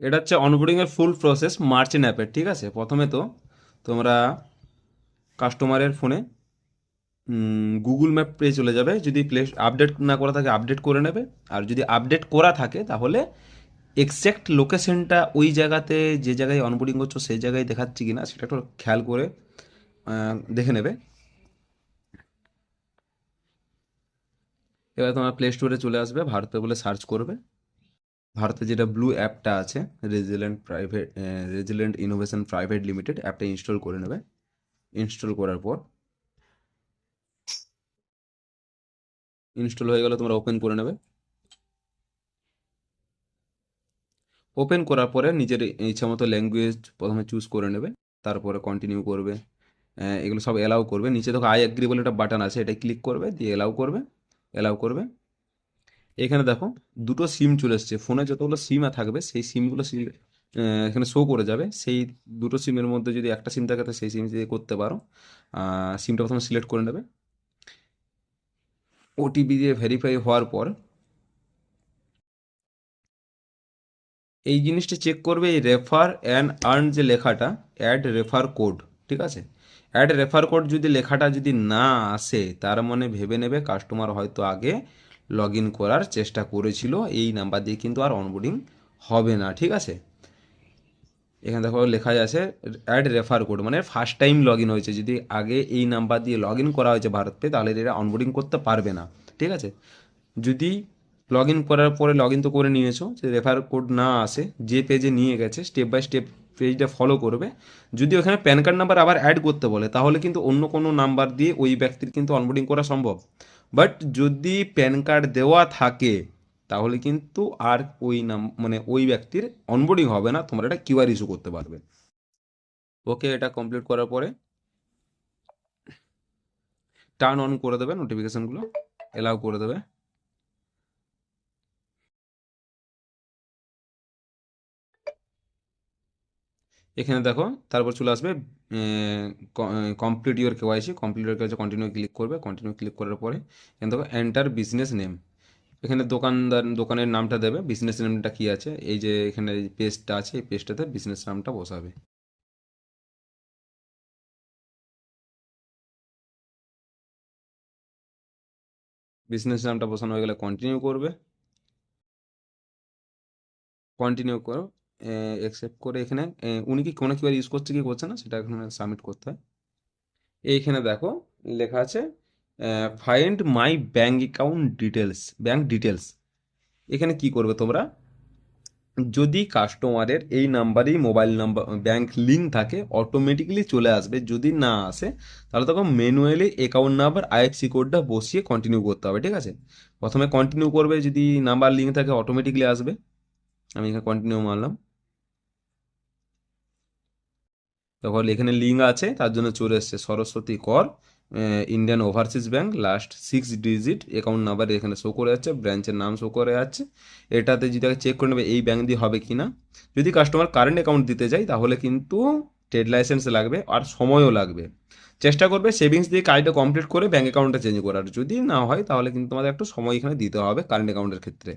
এটা হচ্ছে অনবোর্ডিং এর ফুল প্রসেস মার্চেন্ট অ্যাপের, ঠিক আছে। প্রথমে তো তোমরা কাস্টমারের ফোনে গুগল ম্যাপ পেয়ে চলে যাবে, যদি প্লে আপডেট না করা থাকে আপডেট করে নেবে, আর যদি আপডেট করা থাকে তাহলে এক্স্যাক্ট লোকেশনটা ওই জায়গাতে, যে জায়গায় অনবোর্ডিং করছো সেই জায়গায় দেখাচ্ছে কিনা সেটা একটু খেয়াল করে দেখে নেবে। এবার তোমার প্লে স্টোরে চলে আসবে, ভারতে বলে সার্চ করবে। ভারতে যেটা ব্লু অ্যাপটা আছে, রেজিলেন্ট ইনোভেশন প্রাইভেট লিমিটেড, অ্যাপটা ইনস্টল করে নেবে। ইনস্টল করার পর ইনস্টল হয়ে গেলে তোমরা ওপেন করে নেবে। ওপেন করার পরে নিজের ইচ্ছা মতো ল্যাঙ্গুয়েজ প্রথমে চুজ করে নেবে, তারপরে কন্টিনিউ করবে। এগুলো সব অ্যালাউ করবে। নিচে দেখো আই অ্যাগ্রি বলে একটা বাটন আছে, এটা ক্লিক করবে, দিয়ে অ্যালাউ করবে। অ্যালাউ করবে। এখানে দেখো দুটো সিম চলে এসছে, ফোনে যতগুলো সিম থাকবে সেই সিমগুলো এখানে শো করে যাবে। সেই দুটো সিমের মধ্যে যদি একটা সিম থাকে তো সেই সিম দিয়ে করতে পারো। সিমটা প্রথমে সিলেক্ট করে নেবে। ওটিপি দিয়ে ভেরিফাই হওয়ার পর এই জিনিসটা চেক করবে, এই রেফার অ্যান্ড আর্ন যে লেখাটা, অ্যাড রেফার কোড, ঠিক আছে। অ্যাড রেফার কোড যদি লেখাটা যদি না আসে, তার মানে ভেবে নেবে কাস্টমার হয়তো আগে লগ ইন করার চেষ্টা করেছিল, এই নাম্বার দিয়ে কিন্তু আর অনবোর্ডিং হবে না, ঠিক আছে। এখানে দেখো লেখা আছে অ্যাড রেফার কোড, মানে ফার্স্ট টাইম লগ ইন হয়েছে, যদি আগে এই নাম্বার দিয়ে লগ ইন করা হয়েছে ভারত পে, তাহলে এরা অনবোর্ডিং করতে পারবে না, ঠিক আছে। যদি লগ ইন করার পরে লগ ইন তো করে নিয়েছো, যে রেফার কোড না আসে, যে পেজে নিয়ে গেছে স্টেপ বাই স্টেপ পেজটা ফলো করবে। যদি ওখানে প্যান কার্ড নাম্বার আবার অ্যাড করতে বলে, তাহলে কিন্তু অন্য কোনো নাম্বার দিয়ে ওই ব্যক্তির কিন্তু অনবোর্ডিং করা সম্ভব। বাট যদি প্যান কার্ড দেওয়া থাকে, তাহলে কিন্তু আর ওই মানে ওই ব্যক্তির অনবোর্ডিং হবে না, তোমরা এটা কিউআর ইস্যু করতে পারবে। ওকে, এটা কমপ্লিট করার পরে টার্ন অন করে দেবে নোটিফিকেশনগুলো, এলাও করে দেবে। এখানে দেখো তারপর চলে আসবে complete your KYC. Complete your KYC continue click করবে। কন্টিনিউ ক্লিক করার পরে এখানে দেখো এন্টার বিজনেস নেম। এখানে দোকানের নামটা দেবে, বিজনেস নেমটা কি আছে, এই যে এখানে পেজটা আছে এই পেজটাতে বিজনেস নামটা বসাবে। বিজনেস নামটা বসানো হয়ে গেলে কন্টিনিউ করবে। কন্টিনিউ করো, অ্যাকসেপ্ট করে এখানে উনি কি কোনো কিউআর ইউজ করছে কি করছে না সেটা এখানে সাবমিট করতে হয়। এইখানে দেখো লেখা আছে find my bank account details, bank details. এখানে কি করবে তোমরা, যদি কাস্টমারের এই নাম্বারেই মোবাইল নাম্বার ব্যাঙ্ক লিঙ্ক থাকে অটোমেটিক্যালি চলে আসবে, যদি না আসে তাহলে তখন ম্যানুয়ালি অ্যাকাউন্ট নাম্বার আইএফসি কোডটা বসিয়ে কন্টিনিউ করতে হবে, ঠিক আছে। প্রথমে কন্টিনিউ করবে, যদি নাম্বার লিঙ্ক থাকে অটোমেটিক্যালি আসবে। আমি এখানে কন্টিনিউ মারলাম, তখন এখানে লিঙ্ক আছে তার জন্য চলে এসছে সরস্বতী কর Indian overseas bank, last 6 digit account number এখানে শো করে যাচ্ছে, ব্রাঞ্চের নাম শো করে যাচ্ছে। এটাতে যদি চেক করে নেবে এই ব্যাঙ্ক দিয়ে হবে কি না। যদি কাস্টমার কারেন্ট অ্যাকাউন্ট দিতে যায় তাহলে কিন্তু ট্রেড লাইসেন্স লাগবে আর সময়ও লাগবে। চেষ্টা করবে সেভিংস দিয়ে কাজটা কমপ্লিট করে ব্যাঙ্ক অ্যাকাউন্টটা চেঞ্জ করার, যদি না হয় তাহলে কিন্তু তোমাদের একটু সময় এখানে দিতে হবে কারেন্ট অ্যাকাউন্টের ক্ষেত্রে।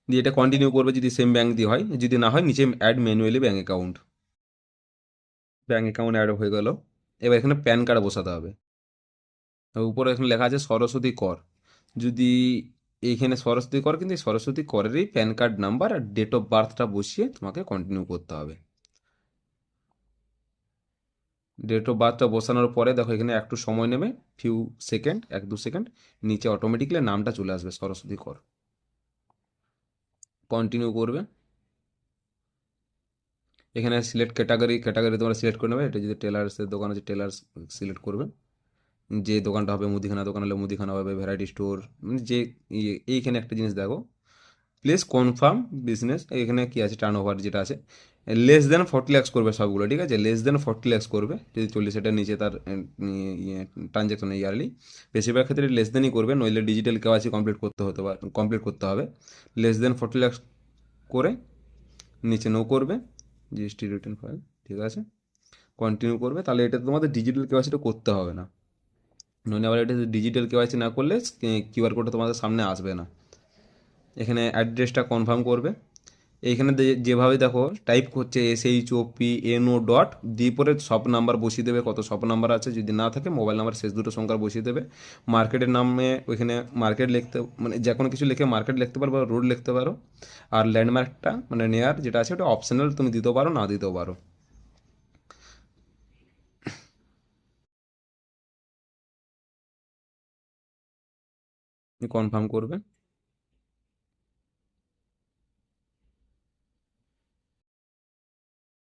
দিয়ে এটা কন্টিনিউ করবে যদি সেম ব্যাঙ্ক দিয়ে হয়, যদি না হয় নিচে add manually bank account, bank account add হয়ে গেল। এবার এখানে প্যান কার্ড বসাতে হবে। উপরে এখানে লেখা আছে সরস্বতী কর, যদি এইখানে সরস্বতী কর, কিন্তু এই সরস্বতী করেরই প্যান কার্ড নাম্বার আর ডেট অফ বার্থটা বসিয়ে তোমাকে কন্টিনিউ করতে হবে। ডেট অফ বার্থটা বসানোর পরে দেখো এখানে একটু সময় নেবে, ফিউ সেকেন্ড, 1-2 সেকেন্ড, নিচে অটোমেটিকলি নামটা চলে আসবে সরস্বতী কর। কন্টিনিউ করবে। এখানে সিলেক্ট ক্যাটাগরি, ক্যাটাগরি তোমরা সিলেক্ট করে নেবে। এটা যদি টেলার্সের দোকান আছে টেলার্স সিলেক্ট করবে, যে দোকানটা হবে মুদিখানা দোকান হলে মুদিখানা হবে, ভ্যারাইটি স্টোর, মানে যে এইখানে একটা জিনিস দেখো প্লিজ কনফার্ম বিজনেস, এখানে কি আছে টার্ন ওভার যেটা আছে লেস দেন 40 লাখস করবে সবগুলো, ঠিক আছে। লেস দেন 40 লাখস করবে, যদি 40 এর নিচে তার ট্রানজ্যাকশন ইয়ারলি, বেশিরভাগ ক্ষেত্রে লেস দেনই করবে, নইলে ডিজিটাল কেওয়াইসি কমপ্লিট করতে হতে পারে, কমপ্লিট করতে হবে। লেস দেন 40 লাখস করে নিচে নো করবে, জিএসটি রিটার্ন ফাইল, ঠিক আছে। কন্টিনিউ করবে, তাহলে এটা তোমাদের ডিজিটাল কেওয়াইসিটা করতে হবে না, নইলে আবার এটা ডিজিটাল কেওয়াইসি না করলে কিউআর কোডটা তোমাদের সামনে আসবে না। এখানে অ্যাড্রেসটা কনফার্ম করবে, এইখানে যেভাবে দেখো টাইপ করছে SHOPNO ডট দিয়ে পরে সব নাম্বার বসিয়ে দেবে, কত সব নাম্বার আছে, যদি না থাকে মোবাইল নাম্বার শেষ দুটো সংখ্যা বসিয়ে দেবে। মার্কেটের নামে ওইখানে মার্কেট লিখতে, মানে যে কোনো কিছু লিখে মার্কেট লিখতে পারো বা রোড লিখতে পারো। আর ল্যান্ডমার্কটা মানে নেয়ার যেটা আছে ওটা অপশনাল, তুমি দিতেও পারো না দিতেও পারো। কনফার্ম করবে।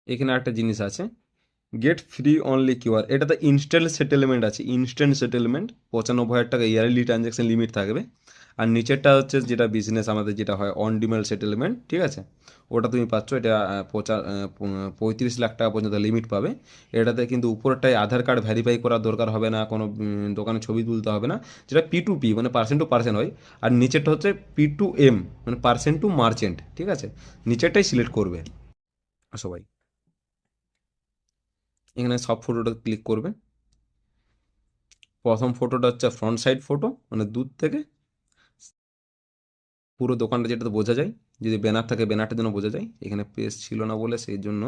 এখানে একটা জিনিস আছে, গেট ফ্রি অনলি কিউআর, এটাতে ইনস্ট্যান্ট সেটেলমেন্ট আছে, ইনস্ট্যান্ট সেটেলমেন্ট 95,000 টাকা ইয়ারলি ট্রানজ্যাকশন লিমিট থাকবে। আর নিচেরটা হচ্ছে যেটা বিজনেস আমাদের যেটা হয় অন ডিমান্ড সেটেলমেন্ট, ঠিক আছে, ওটা তুমি পাচ্ছ, এটা 35 লাখ টাকা পর্যন্ত লিমিট পাবে। এটাতে কিন্তু উপরটায় আধার কার্ড ভেরিফাই করার দরকার হবে না, কোনো দোকানে ছবি তুলতে হবে না, যেটা P2P মানে পার্সেন্ট টু পার্সেন্ট হয়। আর নিচেরটা হচ্ছে P2M মানে পার্সেন্ট টু মার্চেন্ট, ঠিক আছে, নিচেরটাই সিলেক্ট করবে সবাই। এখানে সব ফটোটা ক্লিক করবে। প্রথম ফটোটা হচ্ছে ফ্রন্ট সাইড ফটো, মানে দূর থেকে পুরো দোকানটা যেটাতে বোঝা যায়। যদি ব্যানার থাকে ব্যানারটা যেন বোঝা যায়। এখানে পেজ ছিল না বলে সেই জন্য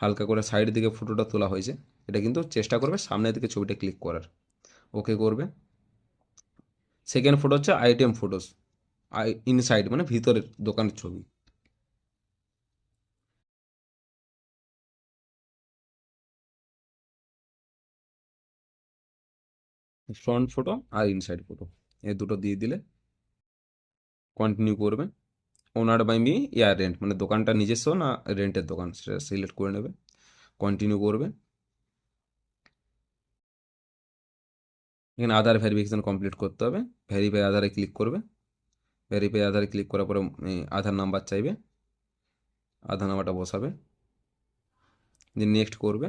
হালকা করে সাইড দিকে ফটোটা তোলা হয়েছে। এটা কিন্তু চেষ্টা করবে সামনের দিকে ছবিটা ক্লিক করার। ওকে করবে। সেকেন্ড ফটো হচ্ছে আইটেম ফটোস, ইনসাইড মানে ভিতরের দোকানের ছবি। ফ্রন্ট ফটো আর ইনসাইড ফটো এই দুটো দিয়ে দিলে কন্টিনিউ করবে। ওনার বাই মি ইয়ার রেন্ট মানে দোকানটা নিজস্ব না রেন্টের দোকান সেটা সিলেক্ট করে নেবে, কন্টিনিউ করবে। এখানে আধার ভেরিফিকেশন কমপ্লিট করতে হবে। ভেরিফাই আধারে ক্লিক করবে। ভেরিফাই আধারে ক্লিক করার পরে আধার নাম্বার চাইবে, আধার নাম্বারটা বসাবে, দিয়ে নেক্সট করবে।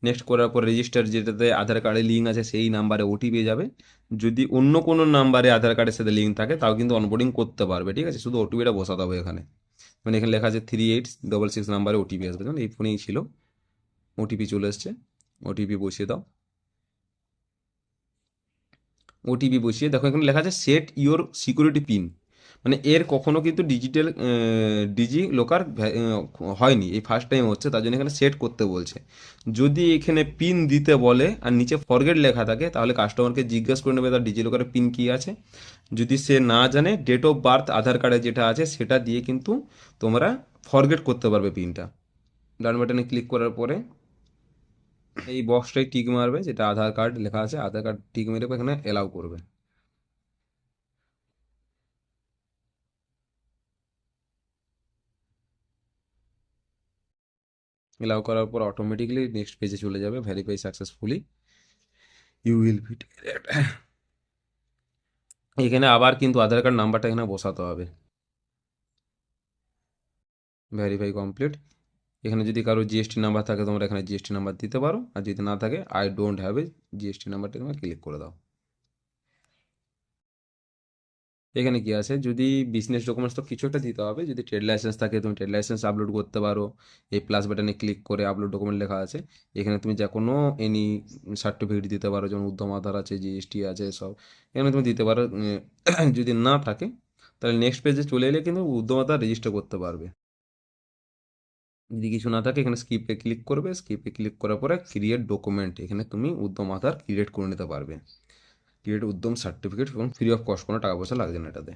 নেক্সট করার পর রেজিস্টার যেটাতে আধার কার্ডে লিঙ্ক আছে সেই নাম্বারে ওটিপি যাবে। যদি অন্য কোনো নাম্বারে আধার কার্ডের সাথে লিঙ্ক থাকে তাও কিন্তু অনবোর্ডিং করতে পারবে, ঠিক আছে, শুধু ওটিপিটা বসাতে হবে এখানে। মানে এখানে লেখা আছে 3866 নাম্বারে ওটিপি আসবে, যেমন এই ফোনেই ছিল, ওটিপি চলে এসছে, ওটিপি বসিয়ে দাও। ওটিপি বসিয়ে দেখো এখানে লেখা আছে সেট ইওর সিকিউরিটি পিন, মানে এর কখনো কিন্তু ডিজিটাল ডিজি লোকার হয়নি, এই ফার্স্ট টাইম হচ্ছে, তার জন্য এখানে সেট করতে বলছে। যদি এখানে পিন দিতে বলে আর নিচে ফরগেট লেখা থাকে তাহলে কাস্টমারকে জিজ্ঞেস করে নেবে তার ডিজি লোকারের পিন কী আছে। যদি সে না জানে ডেট অফ বার্থ আধার কার্ডে যেটা আছে সেটা দিয়ে কিন্তু তোমরা ফরগেট করতে পারবে পিনটা। ডান বাটনে ক্লিক করার পরে এই বক্সটাই টিক মারবে যেটা আধার কার্ড লেখা আছে, আধার কার্ড টিক মেরে এখানে এলাও করবে। এলাও করার পর অটোমেটিকলি নেক্সট পেজে চলে যাবে, verify successfully you will be. এখানে আবার কিন্তু আধার কার্ড নাম্বারটা এখানে বসাতে হবে। Verify complete. এখানে যদি কারো জিএসটি নাম্বার থাকে তোমরা এখানে জিএসটি নাম্বার দিতে পারো, আর যদি না থাকে I don't have a GST নাম্বারটা তোমরা ক্লিক করে দাও। এখানে কি আছে, যদি বিজনেস ডকুমেন্টস তো কিছু একটা দিতে হবে, যদি ট্রেড লাইসেন্স থাকে তুমি ট্রেড লাইসেন্স আপলোড করতে পারো। এই প্লাস বাটনে ক্লিক করে আপলোড ডকুমেন্ট লেখা আছে, এখানে তুমি যে কোনো এনি সার্টিফিকেট দিতে পারো, যেমন উদ্যম আধার আছে, জিএসটি আছে, সব এখানে তুমি দিতে পারো। যদি না থাকে তাহলে নেক্সট পেজে চলে এলে কিন্তু উদ্যম আধার রেজিস্টার করতে পারবে। যদি কিছু না থাকে এখানে স্কিপে ক্লিক করবে, স্কিপে ক্লিক করার পরে ক্রিয়েট ডকুমেন্ট, এখানে তুমি উদ্যম আধার ক্রিয়েট করে নিতে পারবে। ক্রিয়েট উদ্যম সার্টিফিকেট এবং ফ্রি অফ কস্ট, কোনো টাকা পয়সা লাগছে না এটাতে।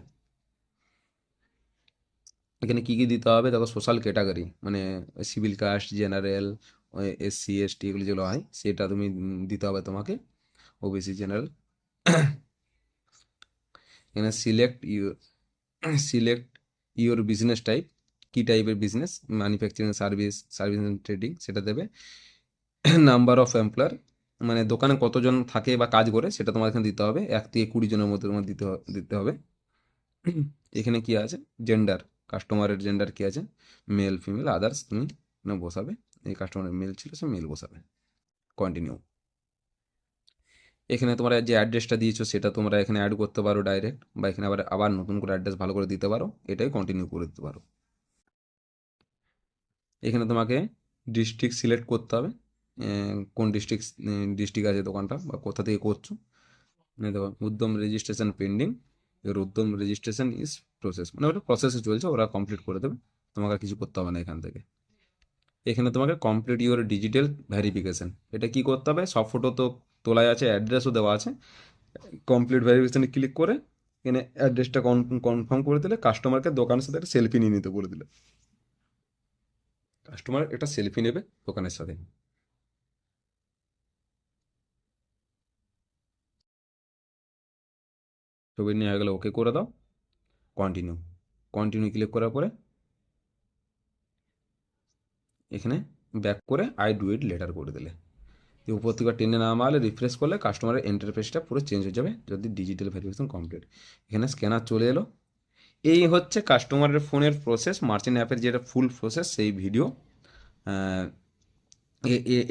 এখানে কী কী দিতে হবে দেখো, সোশ্যাল ক্যাটাগরি মানে civil caste, general, SC ST এগুলি যেগুলো হয় সেটা তুমি দিতে হবে তোমাকে, OBC জেনারেল। এখানে সিলেক্ট ইউর বিজনেস টাইপ, কী টাইপের business, manufacturing, service and trading সেটা দেবে। নাম্বার অফ এমপ্লয়ার মানে দোকানে কতজন থাকে বা কাজ করে সেটা তোমার এখানে দিতে হবে, 1 থেকে 20 জনের মধ্যে তোমার দিতে হবে। এখানে কি আছে, জেন্ডার, কাস্টমারের জেন্ডার কি আছে, মেল ফিমেল আদার্স তুমি বসাবে। এই কাস্টমারের মেল ছিল সে মেল বসাবে, কন্টিনিউ। এখানে তোমরা যে অ্যাড্রেসটা দিয়েছো সেটা তোমরা এখানে অ্যাড করতে পারো ডাইরেক্ট, বা এখানে আবার আবার নতুন করে অ্যাড্রেস ভালো করে দিতে পারো, এটাই কন্টিনিউ করে দিতে পারো। এখানে তোমাকে ডিস্ট্রিক্ট সিলেক্ট করতে হবে, কোন ডিস্ট্রিক্ট আছে দোকানটা বা কোথা থেকে করছো। দেখো উদ্যম রেজিস্ট্রেশন পেন্ডিং, এবার উদ্যম রেজিস্ট্রেশন ইজ প্রসেস, মানে ওটা প্রসেসে চলছে, ওরা কমপ্লিট করে দেবে। তোমাকে আর কিছু করতে হবে না এখান থেকে। এখানে তোমাকে কমপ্লিট ইউর ডিজিটাল ভেরিফিকেশন, এটা কি করতে হবে, সব ফটো তো তোলাই আছে, অ্যাড্রেসও দেওয়া আছে। কমপ্লিট ভেরিফিকেশনে ক্লিক করে এখানে অ্যাড্রেসটা কনফার্ম করে দিলে, কাস্টমারকে দোকানের সাথে একটা সেলফি নিয়ে নিতে বলে দিলে, কাস্টমার একটা সেলফি নেবে দোকানের সাথে। ছবি নিয়ে হয়ে গেলে ওকে করে দাও, কন্টিনিউ। কন্টিনিউ ক্লিক করার পরে এখানে ব্যাক করে আই ডু ইট লেটার করে দিলে, এই উপর থেকে টেনে না মারলে রিফ্রেশ করলে কাস্টমারের ইন্টারফেসটা পুরো চেঞ্জ হয়ে যাবে যদি ডিজিটাল ভেরিফিকেশন কমপ্লিট। এখানে স্ক্যানার চলে এলো। এই হচ্ছে কাস্টমারের ফোনের প্রসেস, মার্চেন্ট অ্যাপের যেটা ফুল প্রসেস সেই ভিডিও।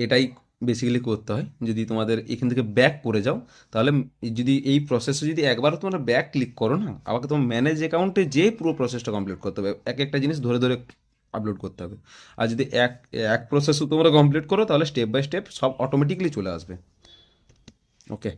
এটাই বেসিক্যালি করতে হয়। যদি তোমাদের এখান থেকে ব্যাক করে যাও, তাহলে যদি এই প্রসেসে যদি একবারও তোমরা ব্যাক ক্লিক করো না, আমাকে তোমার ম্যানেজ অ্যাকাউন্টে যে পুরো প্রসেসটা কমপ্লিট করতে হবে, এক একটা জিনিস ধরে ধরে আপলোড করতে হবে। আর যদি এক এক প্রসেসও তোমরা কমপ্লিট করো, তাহলে স্টেপ বাই স্টেপ সব অটোমেটিকলি চলে আসবে। ওকে।